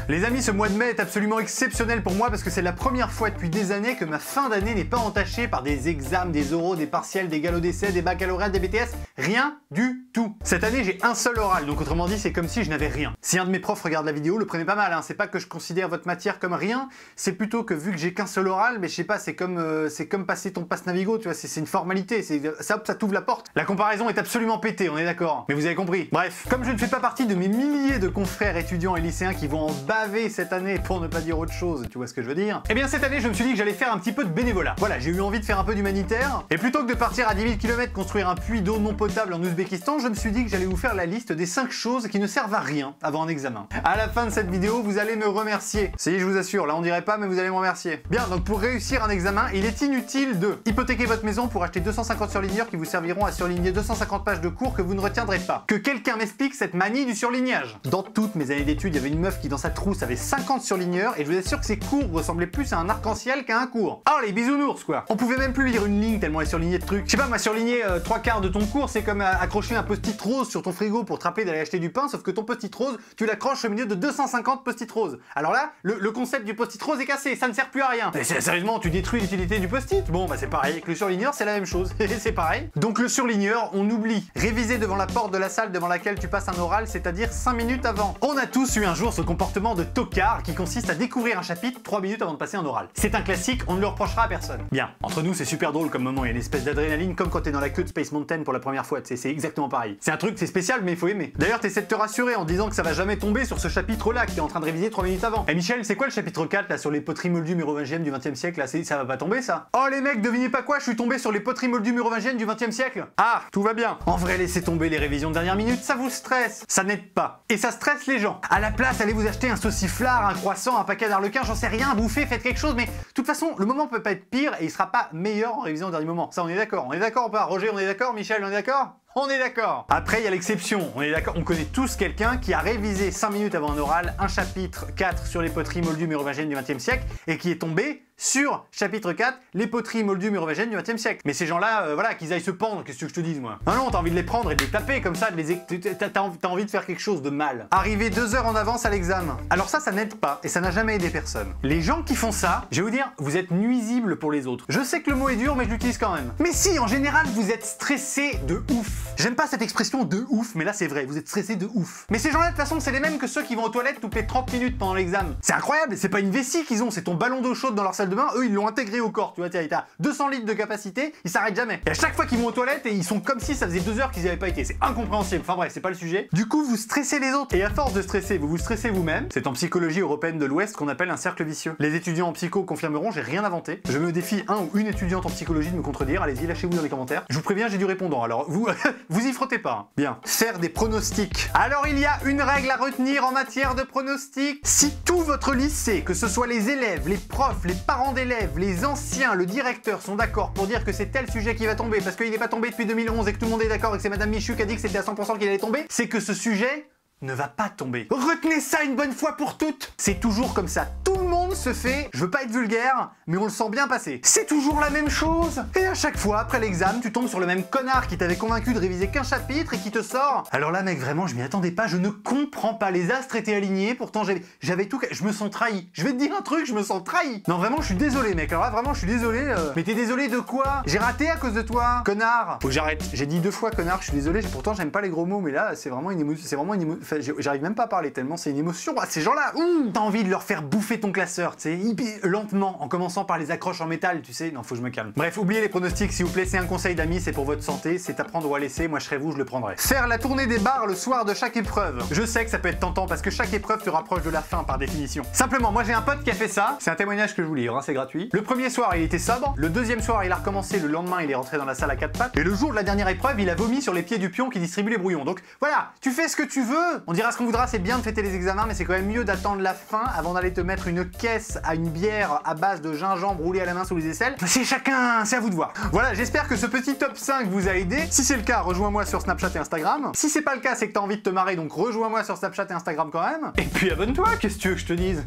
Les amis, ce mois de mai est absolument exceptionnel pour moi parce que c'est la première fois depuis des années que ma fin d'année n'est pas entachée par des examens, des oraux, des partiels, des galops d'essai, des baccalauréats, des BTS, rien du tout. Cette année, j'ai un seul oral, donc autrement dit, c'est comme si je n'avais rien. Si un de mes profs regarde la vidéo, le prenez pas mal, hein. C'est pas que je considère votre matière comme rien, c'est plutôt que vu que j'ai qu'un seul oral, mais je sais pas, c'est comme passer ton passe Navigo, tu vois, c'est une formalité, ça t'ouvre la porte. La comparaison est absolument pétée, on est d'accord. Mais vous avez compris. Bref, comme je ne fais pas partie de mes milliers de confrères étudiants et lycéens qui vont en baver cette année pour ne pas dire autre chose, tu vois ce que je veux dire? Eh bien cette année, je me suis dit que j'allais faire un petit peu de bénévolat. Voilà, j'ai eu envie de faire un peu d'humanitaire, et plutôt que de partir à 10 000 km construire un puits d'eau non potable en Ouzbékistan, je me suis dit que j'allais vous faire la liste des 5 choses qui ne servent à rien avant un examen. À la fin de cette vidéo, vous allez me remercier. Si, je vous assure, là on dirait pas, mais vous allez me remercier. Bien, donc pour réussir un examen, il est inutile de hypothéquer votre maison pour acheter 250 surligneurs qui vous serviront à surligner 250 pages de cours que vous ne retiendrez pas. Que quelqu'un m'explique cette manie du surlignage. Dans toutes mes années d'études, il y avait une meuf qui dans sa trousse avait 50 surligneurs et je vous assure que ses cours ressemblaient plus à un arc-en-ciel qu'à un cours. Oh les bisounours quoi. On pouvait même plus lire une ligne tellement elle surlignait de trucs. Je sais pas, moi surligner 3/4 de ton cours, c'est comme accrocher un post-it rose sur ton frigo pour te rappeler d'aller acheter du pain, sauf que ton post-it rose, tu l'accroches au milieu de 250 post-it roses. Alors là, le concept du post-it rose est cassé, ça ne sert plus à rien. Mais sérieusement, tu détruis l'utilité du post-it. Bon bah c'est pareil, avec le surligneur c'est la même chose, c'est pareil. Donc le surligneur, on oublie. Réviser devant la porte de la salle devant laquelle tu passes un oral, c'est-à-dire 5 minutes avant. On a tous eu un jour ce comportement de tocard qui consiste à découvrir un chapitre 3 minutes avant de passer un oral. C'est un classique, on ne le reprochera à personne. Bien, entre nous c'est super drôle comme moment, il y a une espèce d'adrénaline comme quand t'es dans la queue de Space Mountain pour la première fois, c'est exactement pareil. C'est un truc, c'est spécial mais il faut aimer. D'ailleurs t'essaies de te rassurer en disant que ça va jamais tomber sur ce chapitre-là que t'es en train de réviser 3 minutes avant. Eh Michel, c'est quoi le chapitre 4 là sur les poteries moldues mérovingiennes du 20e siècle là, ça va pas tomber ça? Oh les mecs, devinez pas quoi, je suis tombé sur les poteries moldues mérovingiennes du 20e siècle. Ah, tout va bien. En vrai, laissez tomber les révisions de dernière minute, ça vous stresse. Ça n'aide pas. Et ça stresse les gens. À la place, allez vous acheter un sauciflard, un croissant, un paquet d'arlequins, j'en sais rien, bouffez, faites quelque chose, mais de toute façon, le moment peut pas être pire et il sera pas meilleur en révision au dernier moment. Ça, on est d'accord. On est d'accord ou pas? Roger, on est d'accord? Michel, on est d'accord? On est d'accord. Après, il y a l'exception. On est d'accord. On connaît tous quelqu'un qui a révisé 5 minutes avant un oral un chapitre 4 sur les poteries moldues mérovingiennes du 20e siècle et qui est tombé sur chapitre 4, les poteries moldues mérovingiennes du 20e siècle. Mais ces gens-là, voilà, qu'ils aillent se pendre, qu'est-ce que je te dise, moi? Non, t'as envie de les prendre et de les taper comme ça, t'as envie de faire quelque chose de mal. Arriver 2 heures en avance à l'examen. Alors ça n'aide pas et ça n'a jamais aidé personne. Les gens qui font ça, je vais vous dire, vous êtes nuisibles pour les autres. Je sais que le mot est dur, mais je l'utilise quand même. Mais si, en général, vous êtes stressé de ouf. J'aime pas cette expression de ouf, mais là c'est vrai, vous êtes stressé de ouf. Mais ces gens-là, de toute façon, c'est les mêmes que ceux qui vont aux toilettes toutes les 30 minutes pendant l'examen. C'est incroyable, c'est pas une vessie qu'ils ont, c'est ton ballon d'eau chaude dans leur salle de bain, eux ils l'ont intégré au corps, tu vois, t'as 200 litres de capacité, ils s'arrêtent jamais. Et à chaque fois qu'ils vont aux toilettes, et ils sont comme si ça faisait 2 heures qu'ils y avaient pas été, c'est incompréhensible, enfin bref, c'est pas le sujet. Du coup, vous stressez les autres, et à force de stresser, vous vous stressez vous-même. C'est en psychologie européenne de l'Ouest qu'on appelle un cercle vicieux. Les étudiants en psycho confirmeront, j'ai rien inventé. Je me défie un ou une étudiante en psychologie de me contredire, allez-y, lâchez-vous dans les commentaires. Je vous préviens, j'ai du répondant, alors vous, vous y frottez pas. Hein. Bien. Faire des pronostics. Alors il y a une règle à retenir en matière de pronostics. Si tout votre lycée, que ce soit les élèves, les profs, les parents d'élèves, les anciens, le directeur sont d'accord pour dire que c'est tel sujet qui va tomber parce qu'il n'est pas tombé depuis 2011 et que tout le monde est d'accord et que c'est Madame Michu qui a dit que c'était à 100% qu'il allait tomber, c'est que ce sujet ne va pas tomber. Retenez ça une bonne fois pour toutes. C'est toujours comme ça. Tout le monde se fait, je veux pas être vulgaire, mais on le sent bien passer. C'est toujours la même chose. Et à chaque fois, après l'examen, tu tombes sur le même connard qui t'avait convaincu de réviser qu'un chapitre et qui te sort. Alors là, mec, vraiment, je m'y attendais pas, je ne comprends pas. Les astres étaient alignés, pourtant j'avais tout... Je me sens trahi. Je vais te dire un truc, je me sens trahi. Non, vraiment, je suis désolé, mec. Alors là, vraiment, je suis désolé. Mais t'es désolé de quoi? J'ai raté à cause de toi, connard. Faut que j'arrête. J'ai dit 2 fois connard, je suis désolé. Pourtant, j'aime pas les gros mots, mais là, c'est vraiment une émotion. C'est vraiment une émotion. Enfin, j'arrive même pas à parler tellement c'est une émotion. Ah, ces gens-là, t'as envie de leur faire bouffer ton classeur, tu sais, lentement, en commençant par les accroches en métal, tu sais. Non, faut que je me calme. Bref, oubliez les pronostics, s'il vous plaît. C'est un conseil d'amis, c'est pour votre santé, c'est à prendre ou à laisser. Moi, je serais vous, je le prendrais. Faire la tournée des bars le soir de chaque épreuve. Je sais que ça peut être tentant parce que chaque épreuve te rapproche de la fin par définition. Simplement, moi, j'ai un pote qui a fait ça. C'est un témoignage que je vous livre, hein, c'est gratuit. Le premier soir, il était sobre. Le deuxième soir, il a recommencé. Le lendemain, il est rentré dans la salle à 4 pattes. Et le jour de la dernière épreuve, il a vomi sur les pieds du pion qui distribue les brouillons. Donc voilà, tu fais ce que tu veux. On dira ce qu'on voudra, c'est bien de fêter les examens, mais c'est quand même mieux d'attendre la fin avant d'aller te mettre une caisse à une bière à base de gingembre roulé à la main sous les aisselles. C'est chacun, c'est à vous de voir. Voilà, j'espère que ce petit top 5 vous a aidé. Si c'est le cas, rejoins-moi sur Snapchat et Instagram. Si c'est pas le cas, c'est que t'as envie de te marrer, donc rejoins-moi sur Snapchat et Instagram quand même. Et puis abonne-toi, qu'est-ce que tu veux que je te dise?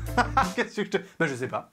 Qu'est-ce que je te... Bah je sais pas.